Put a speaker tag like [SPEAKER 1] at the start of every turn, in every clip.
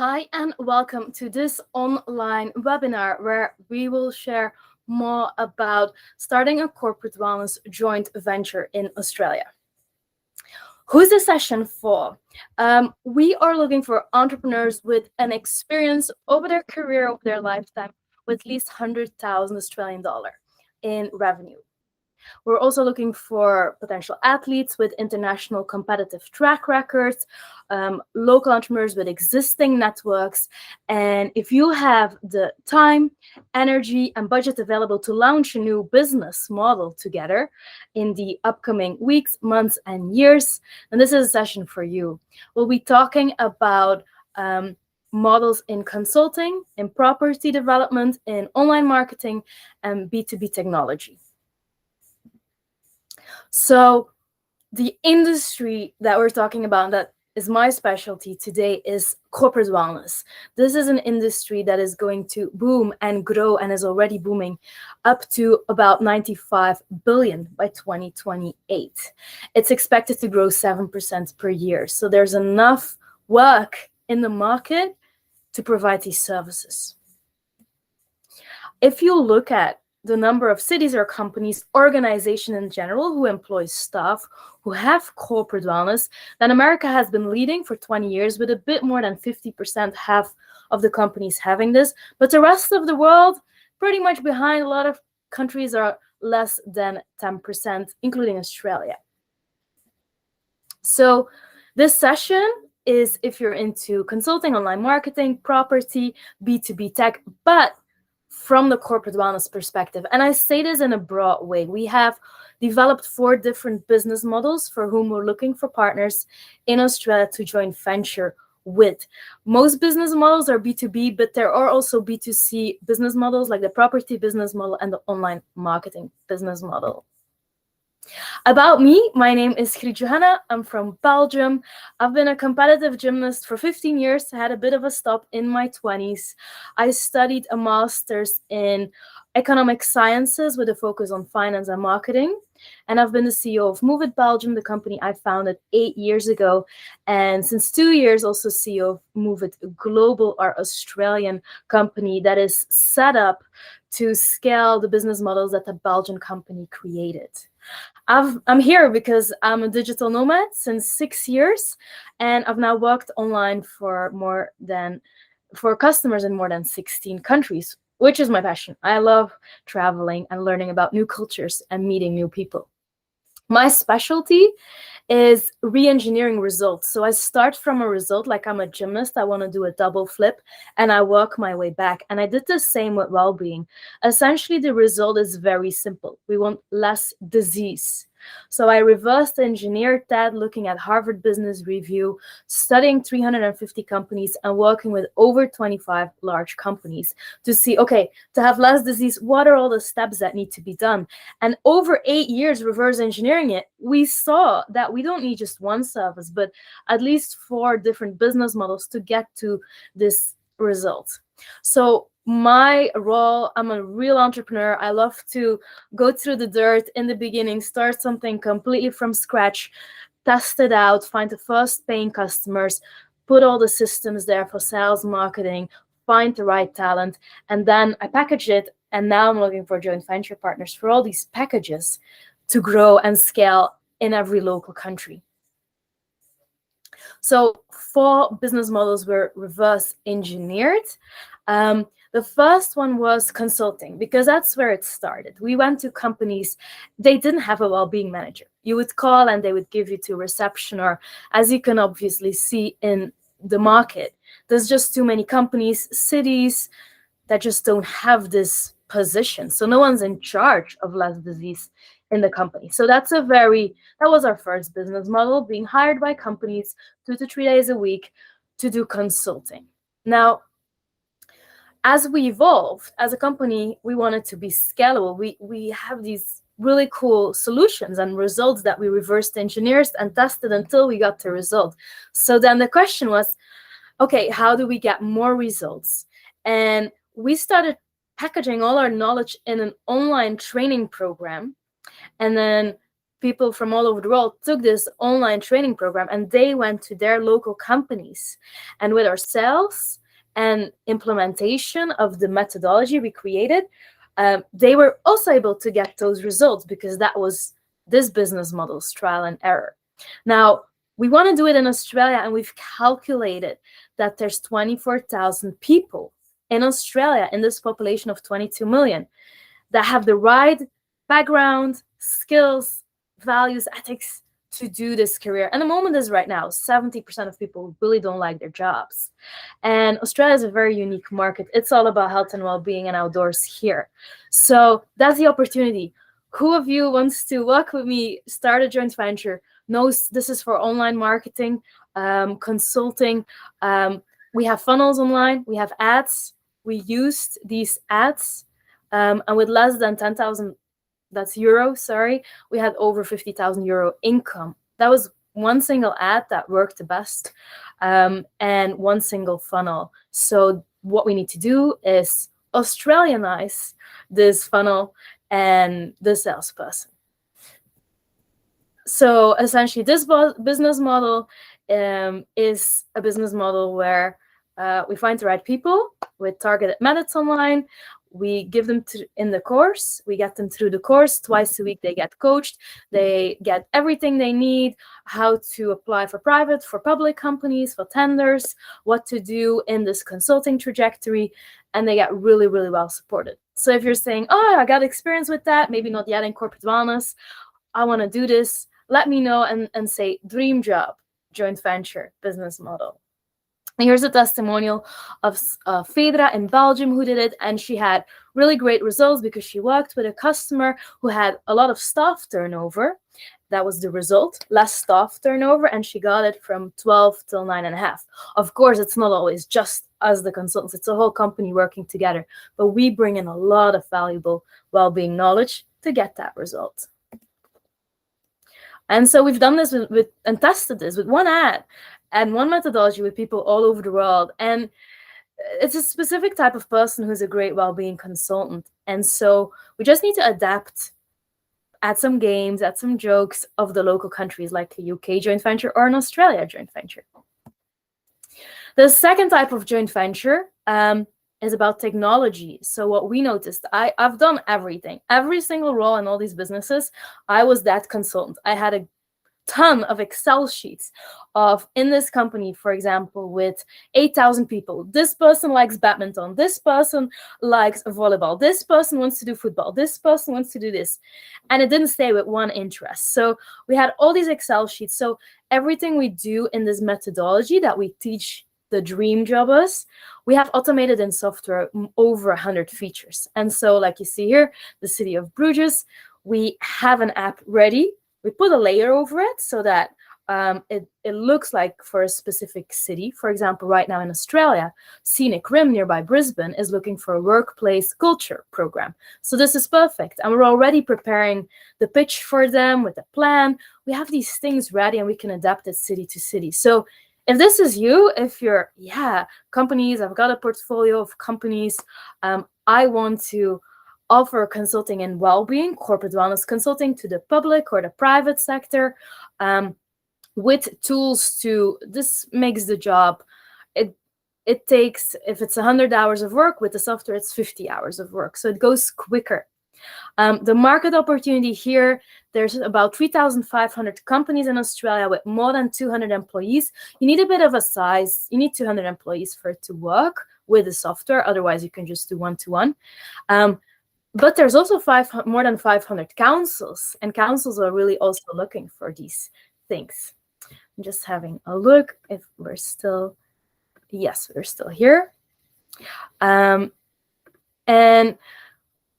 [SPEAKER 1] Hi, and welcome to this online webinar where we will share more about starting a corporate wellness joint venture in Australia. Who's this session for? We are looking for entrepreneurs with an experience over their career, over their lifetime, with at least 100,000 Australian dollar in revenue. We're also looking for potential athletes with international competitive track records, local entrepreneurs with existing networks. And if you have the time, energy, and budget available to launch a new business model together in the upcoming weeks, months, and years, then this is a session for you. We'll be talking about models in consulting, in property development, in online marketing, and B2B technology. So the industry that we're talking about, that is my specialty today, is corporate wellness. This is an industry that is going to boom and grow and is already booming up to about 95 billion by 2028. It's expected to grow 7% per year. So there's enough work in the market to provide these services. If you look at the number of cities or companies, organizations in general, who employ staff who have corporate wellness, then America has been leading for 20 years with a bit more than 50%, half of the companies having this. But the rest of the world, pretty much behind. A lot of countries are less than 10%, including Australia. So this session is if you're into consulting, online marketing, property, B2B tech, but from the corporate wellness perspective. And I say this in a broad way. We have developed 4 different business models for whom we're looking for partners in Australia to join venture with. Most business models are B2B, but there are also B2C business models, like the property business model and the online marketing business model. About me, my name is Griet Johanna. I'm from Belgium. I've been a competitive gymnast for 15 years. I had a bit of a stop in my 20s. I studied a master's in economic sciences with a focus on finance and marketing. And I've been the CEO of Moov-IT Belgium, the company I founded 8 years ago. And since 2 years, also CEO of Moov-IT Global, our Australian company that is set up to scale the business models that the Belgian company created. I'm here because I'm a digital nomad since 6 years, and I've now worked online for customers in more than 16 countries, which is my passion. I love traveling and learning about new cultures and meeting new people. My specialty is re-engineering results. So I start from a result, like I'm a gymnast, I want to do a double flip, and I work my way back. And I did the same with well-being. Essentially, the result is very simple. We want less disease. So I reverse engineered that, looking at Harvard Business Review, studying 350 companies and working with over 25 large companies to see, okay, to have less disease, what are all the steps that need to be done? And over 8 years reverse engineering it, we saw that we don't need just one service, but at least 4 different business models to get to this result. So my role, I'm a real entrepreneur. I love to go through the dirt in the beginning, start something completely from scratch, test it out, find the first paying customers, put all the systems there for sales, marketing, find the right talent, and then I package it. And now I'm looking for joint venture partners for all these packages to grow and scale in every local country. So 4 business models were reverse engineered. The first one was consulting, because that's where it started. We went to companies, they didn't have a well-being manager. You would call and they would give you to reception, or as you can obviously see in the market, there's just too many companies, cities that just don't have this position. So no one's in charge of less disease in the company. So that was our first business model, being hired by companies 2 to 3 days a week to do consulting. Now, as we evolved as a company, we wanted to be scalable. We have these really cool solutions and results that we reversed engineered and tested until we got the result. So then the question was, okay, how do we get more results? And we started packaging all our knowledge in an online training program. And then people from all over the world took this online training program and they went to their local companies. And with our sales and implementation of the methodology we created, they were also able to get those results because that was this business model's trial and error. Now, we want to do it in Australia, and we've calculated that there's 24,000 people in Australia, in this population of 22 million, that have the right background, skills, values, ethics to do this career. And the moment is right now, 70% of people really don't like their jobs. And Australia is a very unique market. It's all about health and well-being and outdoors here. So that's the opportunity. Who of you wants to work with me, start a joint venture, knows this is for online marketing, consulting. We have funnels online, we have ads. We used these ads, and with less than 10,000, that's euro, sorry, we had over 50,000 euro income. That was one single ad that worked the best, and one single funnel. So what we need to do is Australianize this funnel and the salesperson. So essentially, this business model is a business model where we find the right people with targeted methods online. We give them in the course. We get them through the course. Twice a week, they get coached. They get everything they need, how to apply for private, for public companies, for tenders, what to do in this consulting trajectory, and they get really, really well supported. So if you're saying, oh, I got experience with that, maybe not yet in corporate wellness, I want to do this, let me know and say dream job, joint venture, business model. And here's a testimonial of Fedra in Belgium who did it, and she had really great results because she worked with a customer who had a lot of staff turnover. That was the result, less staff turnover, and she got it from 12 till 9.5. Of course, it's not always just us, the consultants, it's a whole company working together, but we bring in a lot of valuable well-being knowledge to get that result. And so we've done this and tested this with one ad and one methodology with people all over the world. And it's a specific type of person who's a great well-being consultant. And so we just need to adapt, add some games, add some jokes of the local countries like a UK joint venture or an Australia joint venture. The second type of joint venture is about technology. So what we noticed, I've done everything, every single role in all these businesses. I was that consultant. I had a ton of Excel sheets of, in this company, for example, with 8,000 people. This person likes badminton. This person likes volleyball. This person wants to do football. This person wants to do this. And it didn't stay with one interest. So we had all these Excel sheets. So everything we do in this methodology that we teach the dream jobbers, we have automated in software over 100 features. And so like you see here, the city of Bruges, we have an app ready. We put a layer over it so that it looks like for a specific city. For example, right now in Australia, Scenic Rim nearby Brisbane is looking for a workplace culture program. So this is perfect. And we're already preparing the pitch for them with a plan. We have these things ready and we can adapt it city to city. So if this is you, if you're, companies, I've got a portfolio of companies, I want to offer consulting and well-being, corporate wellness consulting to the public or the private sector, with tools to, this makes the job, it takes, if it's 100 hours of work, with the software, it's 50 hours of work. So it goes quicker. The market opportunity here, there's about 3,500 companies in Australia with more than 200 employees. You need a bit of a size. You need 200 employees for it to work with the software. Otherwise, you can just do one-to-one. But there's also more than 500 councils, and councils are really also looking for these things. I'm just having a look if we're still, yes, we're still here. And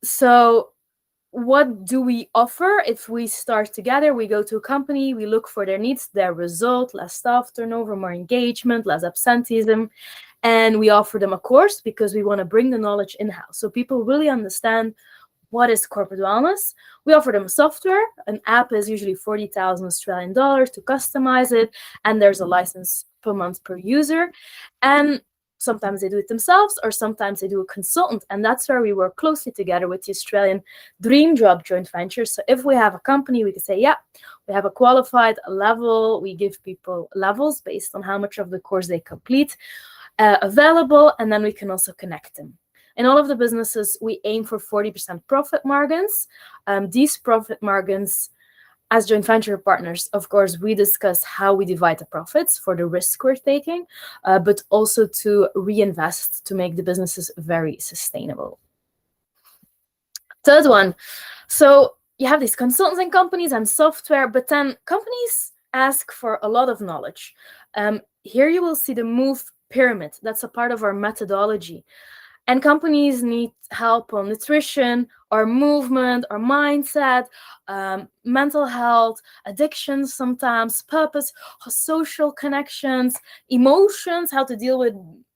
[SPEAKER 1] so what do we offer? If we start together, we go to a company, we look for their needs, their result, less staff turnover, more engagement, less absenteeism. And we offer them a course because we want to bring the knowledge in-house. So people really understand what is corporate wellness. We offer them software. An app is usually 40,000 Australian dollars to customize it. And there's a license per month per user. And sometimes they do it themselves, or sometimes they do a consultant. And that's where we work closely together with the Australian Dream Job joint venture. So if we have a company, we can say, yeah, we have a qualified level. We give people levels based on how much of the course they complete available, and then we can also connect them. In all of the businesses, we aim for 40% profit margins. These profit margins, as joint venture partners, of course, we discuss how we divide the profits for the risk we're taking, but also to reinvest to make the businesses very sustainable. Third one, so you have these consulting companies and software, but then companies ask for a lot of knowledge. Here you will see the Moov pyramid. That's a part of our methodology. And companies need help on nutrition or movement or mindset, mental health, addictions sometimes, purpose, social connections, emotions, how to deal with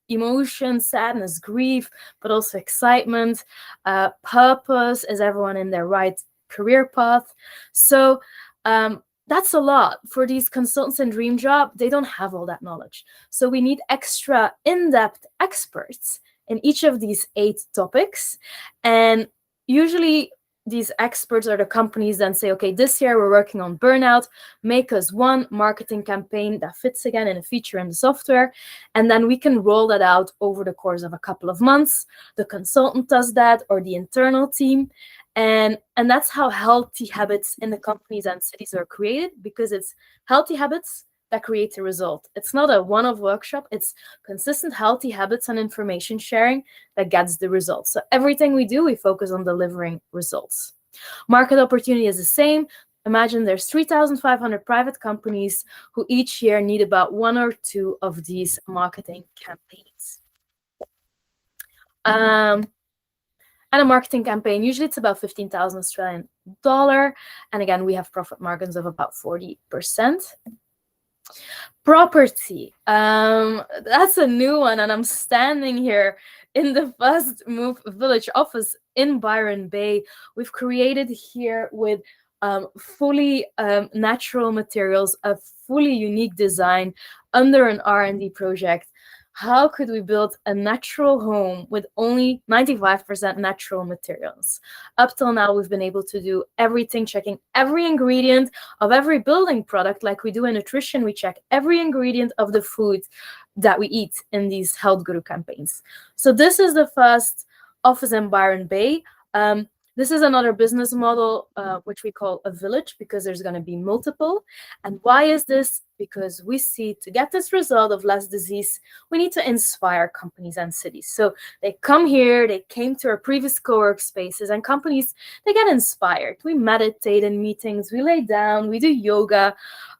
[SPEAKER 1] emotions, sadness, grief, but also excitement, purpose, is everyone in their right career path? So that's a lot. For these consultants in Dream Job, they don't have all that knowledge. So we need extra in-depth experts in each of these 8 topics. And usually these experts are the companies that say, okay, this year we're working on burnout, make us one marketing campaign that fits again in a feature in the software. And then we can roll that out over the course of a couple of months. The consultant does that, or the internal team. And that's how healthy habits in the companies and cities are created, because it's healthy habits that create a result. It's not a one-off workshop. It's consistent, healthy habits and information sharing that gets the results. So everything we do, we focus on delivering results. Market opportunity is the same. Imagine there's 3,500 private companies who each year need about 1 or 2 of these marketing campaigns. And a marketing campaign, usually it's about 15,000 Australian dollar. And again, we have profit margins of about 40%. Property, that's a new one, and I'm standing here in the first Moov-Village office in Byron Bay. We've created here with fully natural materials, a fully unique design under an R&D project. How could we build a natural home with only 95% natural materials? Up till now, we've been able to do everything, checking every ingredient of every building product. Like we do in nutrition, we check every ingredient of the food that we eat in these health guru campaigns. So this is the first office in Byron Bay. This is another business model, which we call a village, because there's going to be multiple. And why is this? Because we see, to get this result of less disease, we need to inspire companies and cities. So they come here, they came to our previous co-work spaces, and companies, they get inspired. We meditate in meetings, we lay down, we do yoga,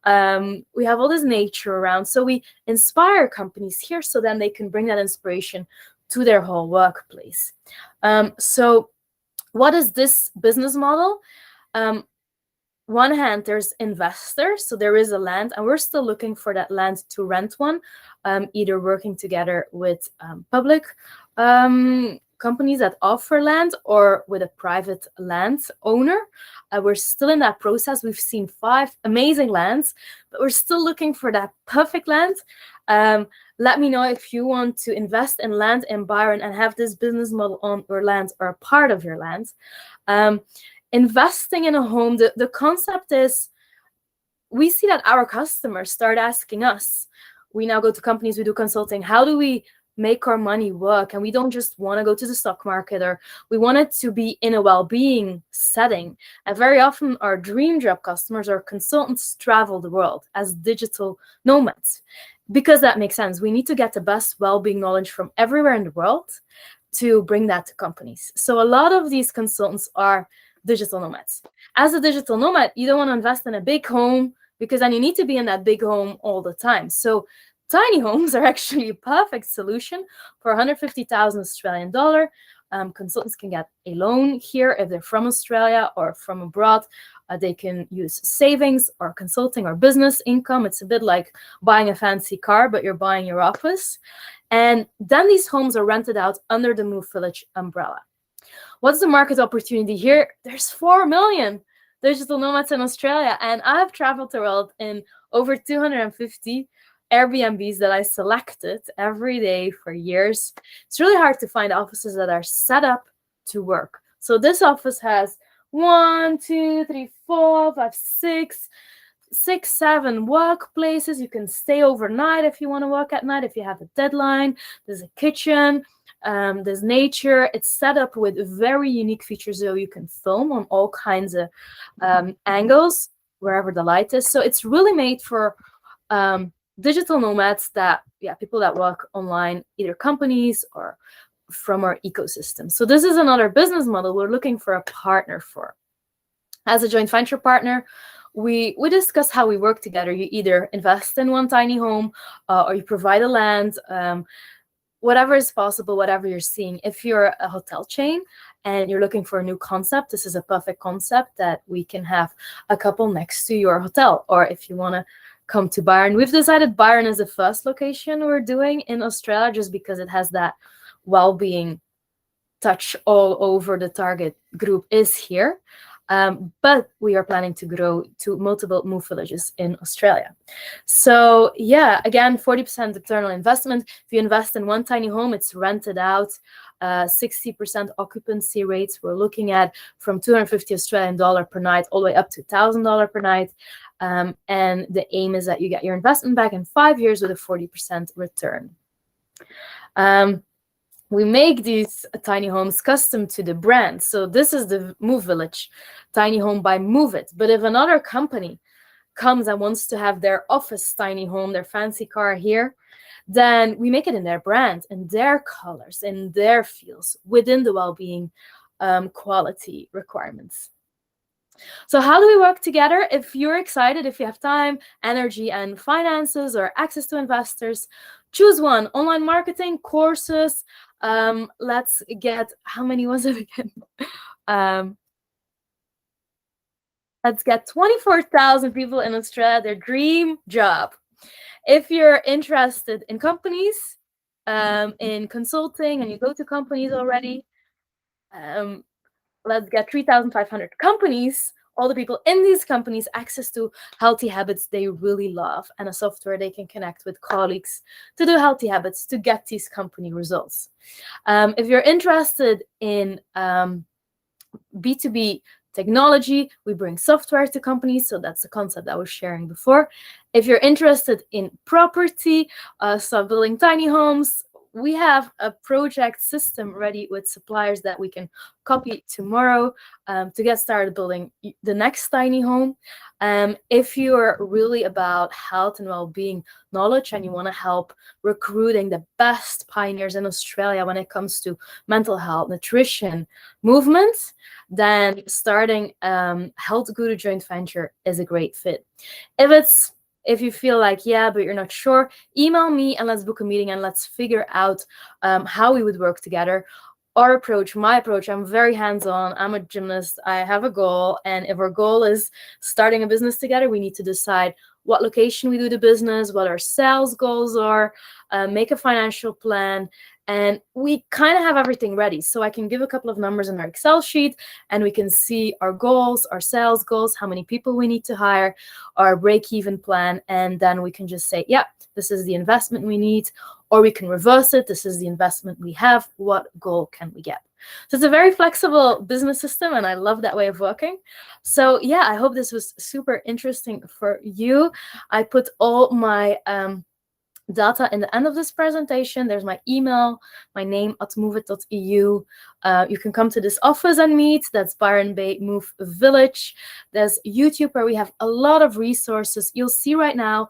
[SPEAKER 1] we have all this nature around. So we inspire companies here so then they can bring that inspiration to their whole workplace. So what is this business model? One hand, there's investors, so there is a land, and we're still looking for that land to rent one, either working together with public companies that offer land or with a private land owner. We're still in that process. We've seen 5 amazing lands, but we're still looking for that perfect land. Let me know if you want to invest in land in Byron and have this business model on your land or a part of your land. Investing in a home, the concept is, we see that our customers start asking us. We now go to companies, we do consulting. How do we make our money work? And we don't just want to go to the stock market, or we want it to be in a well-being setting. And very often our dream job customers or consultants travel the world as digital nomads, because that makes sense. We need to get the best well-being knowledge from everywhere in the world to bring that to companies. So a lot of these consultants are digital nomads. As a digital nomad, you don't want to invest in a big home, because then you need to be in that big home all the time. So tiny homes are actually a perfect solution. For 150,000 Australian dollar, consultants can get a loan here if they're from Australia or from abroad. They can use savings or consulting or business income. It's a bit like buying a fancy car, but you're buying your office. And then these homes are rented out under the Moov-Village umbrella. What's the market opportunity here? There's 4 million digital nomads in Australia, and I've traveled the world in over 250 Airbnbs that I selected every day for years, it's really hard to find offices that are set up to work. So this office has 1, 2, 3, 4, 5, 6, 7 workplaces. You can stay overnight if you want to work at night, if you have a deadline. There's a kitchen, there's nature. It's set up with very unique features, so you can film on all kinds of angles wherever the light is. So it's really made for digital nomads, that people that work online, either companies or from our ecosystem. So this is another business model we're looking for a partner for. As a joint venture partner, we discuss how we work together. You either invest in one tiny home or you provide a land, whatever is possible, whatever you're seeing. If you're a hotel chain and you're looking for a new concept, this is a perfect concept that we can have a couple next to your hotel. Or if you want to come to Byron, we've decided Byron is the first location we're doing in Australia, just because it has that well-being touch all over. The target group is here. But we are planning to grow to multiple Moov villages in Australia. So yeah, again, 40% return on investment. If you invest in one tiny home, it's rented out. 60% occupancy rates. We're looking at from 250 Australian dollar per night all the way up to $1,000 per night. And the aim is that you get your investment back in 5 years with a 40% return. We make these tiny homes custom to the brand. So this is the Moov Village tiny home by Moov-IT. But if another company comes and wants to have their office tiny home, their fancy car here, then we make it in their brand, in their colors, in their feels, within the well-being quality requirements. So how do we work together? If you're excited, if you have time, energy, and finances, or access to investors, choose one. Online marketing, courses. Let's get, how many was it again? Let's get 24,000 people in Australia, their dream job. If you're interested in companies, in consulting, and you go to companies already, let's get 3,500 companies, all the people in these companies, access to healthy habits they really love, and a software they can connect with colleagues to do healthy habits to get these company results. If you're interested in B2B technology, we bring software to companies. So that's the concept I was sharing before. If you're interested in property, so building tiny homes, we have a project system ready with suppliers that we can copy tomorrow to get started building the next tiny home. If you're really about health and well-being knowledge and you want to help recruiting the best pioneers in Australia when it comes to mental health, nutrition, movement, then starting Health Guru joint venture is a great fit. If you feel like, yeah, but you're not sure, email me and let's book a meeting and let's figure out how we would work together. Our approach, my approach, I'm very hands-on. I'm a gymnast. I have a goal. And if our goal is starting a business together, we need to decide what location we do the business, what our sales goals are, make a financial plan. And we kind of have everything ready. So I can give a couple of numbers in our Excel sheet and we can see our goals, our sales goals, how many people we need to hire, our break-even plan. And then we can just say, yeah, this is the investment we need. Or we can reverse it. This is the investment we have. What goal can we get? So it's a very flexible business system, and I love that way of working. So yeah, I hope this was super interesting for you. I put all my data in the end of this presentation. There's my email, my name at Moov-IT.eu. You can come to this office and meet. That's Byron Bay Moov Village. There's YouTube where we have a lot of resources. You'll see right now,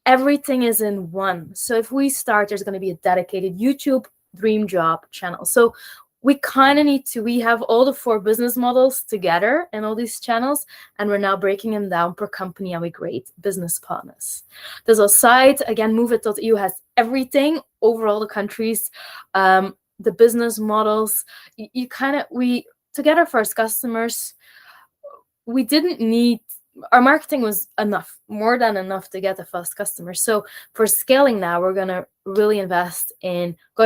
[SPEAKER 1] everything is in one. So if we start, there's going to be a dedicated YouTube Dream Job channel. So we kind of need to, we have all the 4 business models together in all these channels, and we're now breaking them down per company, and we create business partners. There's our site, again, Moov-IT.eu has everything over all the countries, the business models. You kind of, we, to get our first customers, we didn't need, our marketing was enough, more than enough to get the first customer. So for scaling now, we're going to really invest in going